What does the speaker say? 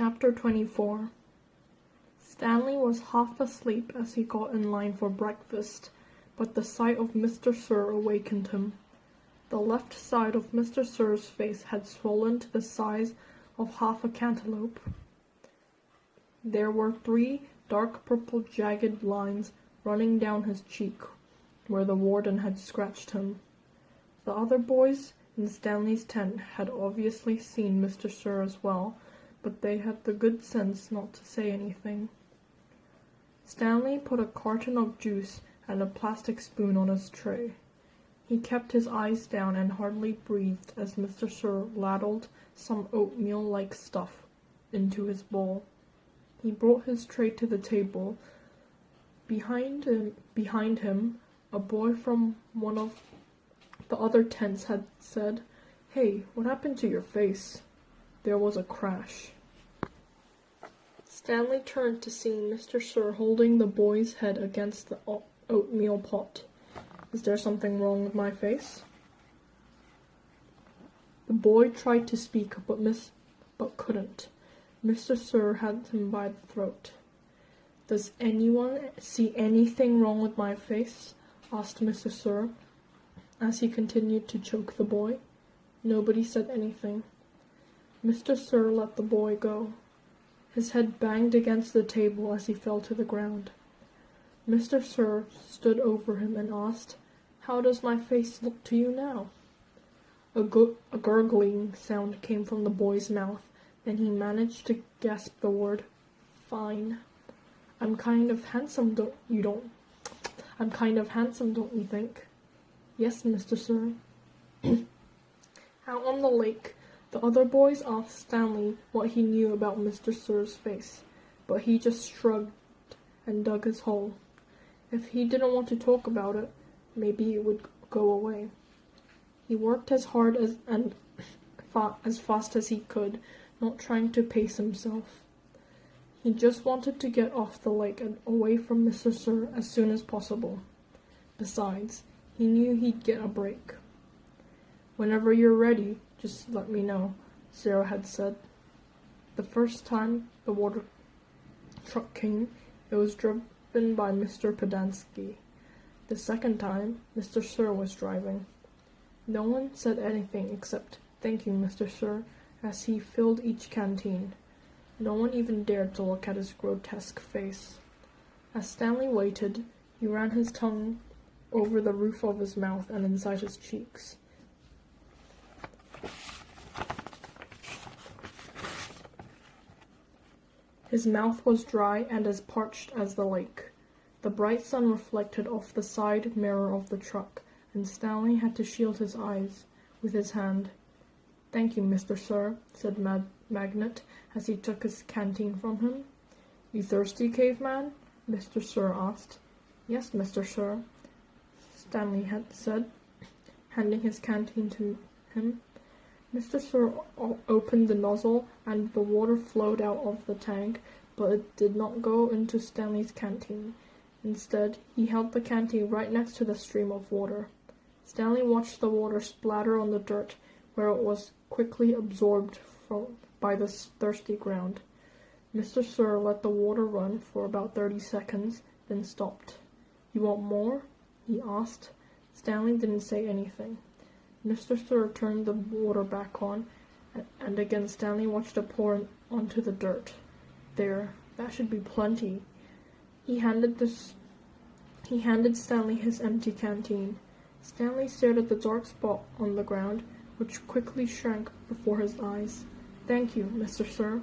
Chapter 24. Stanley was half asleep as he got in line for breakfast, but the sight of Mr. Sir awakened him. The left side of Mr. Sir's face had swollen to the size of half a cantaloupe. There were 3 dark purple jagged lines running down his cheek, where the warden had scratched him. The other boys in Stanley's tent had obviously seen Mr. Sir as well, but they had the good sense not to say anything. Stanley put a carton of juice and a plastic spoon on his tray. He kept his eyes down and hardly breathed as Mr. Sir ladled some oatmeal-like stuff into his bowl. He brought his tray to the table. Behind him, a boy from one of the other tents had said, "Hey, what happened to your face?" There was a crash. Stanley turned to see Mr. Sir holding the boy's head against the oatmeal pot. "Is there something wrong with my face?" The boy tried to speak, but couldn't. Mr. Sir had him by the throat. "Does anyone see anything wrong with my face?" asked Mr. Sir, as he continued to choke the boy. Nobody said anything. Mr. Sir let the boy go. His head banged against the table as he fell to the ground. Mr. Sir stood over him and asked, "How does my face look to you now?" A gurgling sound came from the boy's mouth, and he managed to gasp the word, "Fine. I'm kind of handsome, don't you think?" "Yes, Mr. Sir." Out on the lake, the other boys asked Stanley what he knew about Mr. Sir's face, but he just shrugged and dug his hole. If he didn't want to talk about it, maybe it would go away. He worked as hard and as fast as he could, not trying to pace himself. He just wanted to get off the lake and away from Mr. Sir as soon as possible. Besides, he knew he'd get a break. "Whenever you're ready, just let me know," Sarah had said. The first time the water truck came, it was driven by Mr. Pedansky. The second time, Mr. Sir was driving. No one said anything except, "Thank you, Mr. Sir," as he filled each canteen. No one even dared to look at his grotesque face. As Stanley waited, he ran his tongue over the roof of his mouth and inside his cheeks. His mouth was dry and as parched as the lake. The bright sun reflected off the side mirror of the truck, and Stanley had to shield his eyes with his hand. "Thank you, Mr. Sir," said Magnet as he took his canteen from him. "You thirsty, caveman?" Mr. Sir asked. "Yes, Mr. Sir," Stanley had said, handing his canteen to him. Mr. Sir opened the nozzle and the water flowed out of the tank, but it did not go into Stanley's canteen. Instead, he held the canteen right next to the stream of water. Stanley watched the water splatter on the dirt, where it was quickly absorbed by the thirsty ground. Mr. Sir let the water run for about 30 seconds, then stopped. "You want more?" he asked. Stanley didn't say anything. Mr. Sir turned the water back on, and again Stanley watched it pour onto the dirt. "There, that should be plenty." He handed Stanley his empty canteen. Stanley stared at the dark spot on the ground, which quickly shrank before his eyes. "Thank you, Mr. Sir."